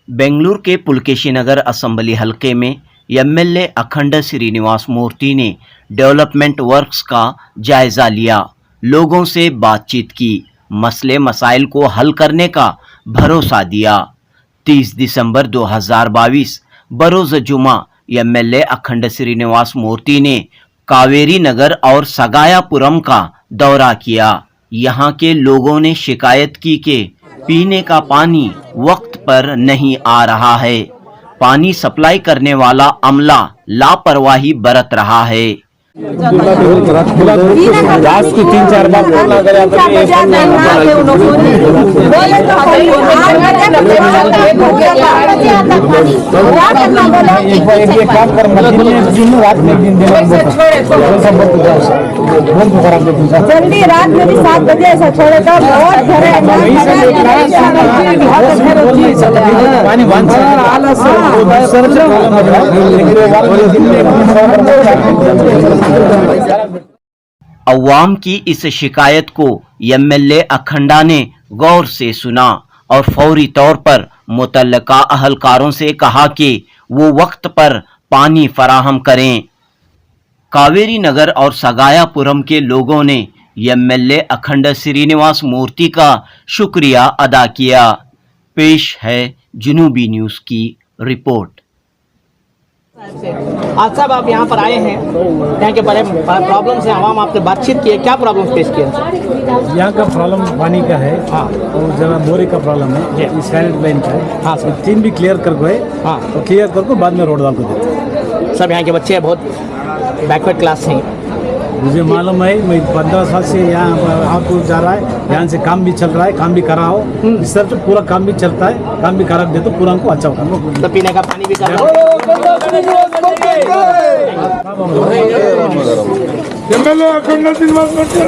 बेंगलुरु के पुलकेशी नगर असेंबली हलके में एमएलए अखंड श्रीनिवास मूर्ति ने डेवलपमेंट वर्क्स का जायजा लिया, लोगों से बातचीत की, मसले मसाइल को हल करने का भरोसा दिया। 30 दिसंबर 2022 बरोज जुमा एमएलए अखंड श्रीनिवास मूर्ति ने कावेरी नगर और सगायापुरम का दौरा किया। यहां के लोगों ने शिकायत की कि पीने का पानी वक्त पर नहीं आ रहा है, पानी सप्लाई करने वाला अमला लापरवाही बरत रहा है। रात की 3-4 बार बोलना गया काम कर रात में जल्दी रात में भी 7 बजे ऐसा छोड़ेगा। बहुत अवाम की इस शिकायत को एमएलए अखंडा ने गौर से सुना और फौरी तौर पर मुतल्लका अहलकारों से कहा कि वो वक्त पर पानी फराहम करें। कावेरी नगर और सगायापुरम के लोगों ने एमएलए अखंड श्रीनिवास मूर्ति का शुक्रिया अदा किया। पेश है जुनूबी न्यूज की रिपोर्ट। आज साहब आप यहाँ पर आए हैं, यहाँ के बड़े प्रॉब्लम से आवाम आपसे बातचीत की है, क्या प्रॉब्लम फेस किया? यहाँ का प्रॉब्लम पानी का है। हाँ, और जरा बोरे का प्रॉब्लम है, सैनिट लाइन का है। हाँ सर, 3 भी क्लियर कर गए। हाँ, तो क्लियर करके बाद में रोड डाल को देते। सब यहाँ के बच्चे बहुत बैकवर्ड क्लास हैं। मुझे मालूम है, मैं 15 साल से यहाँ आपको जा रहा है, यहाँ से काम भी चल रहा है, काम भी करा हो इस तरह से पूरा काम भी चलता है, काम भी करा दे तो पूरा हमको अच्छा होगा। तो पीने का पानी भी कर रहा है। एमएलए अखंड श्रीनिवास मूर्ति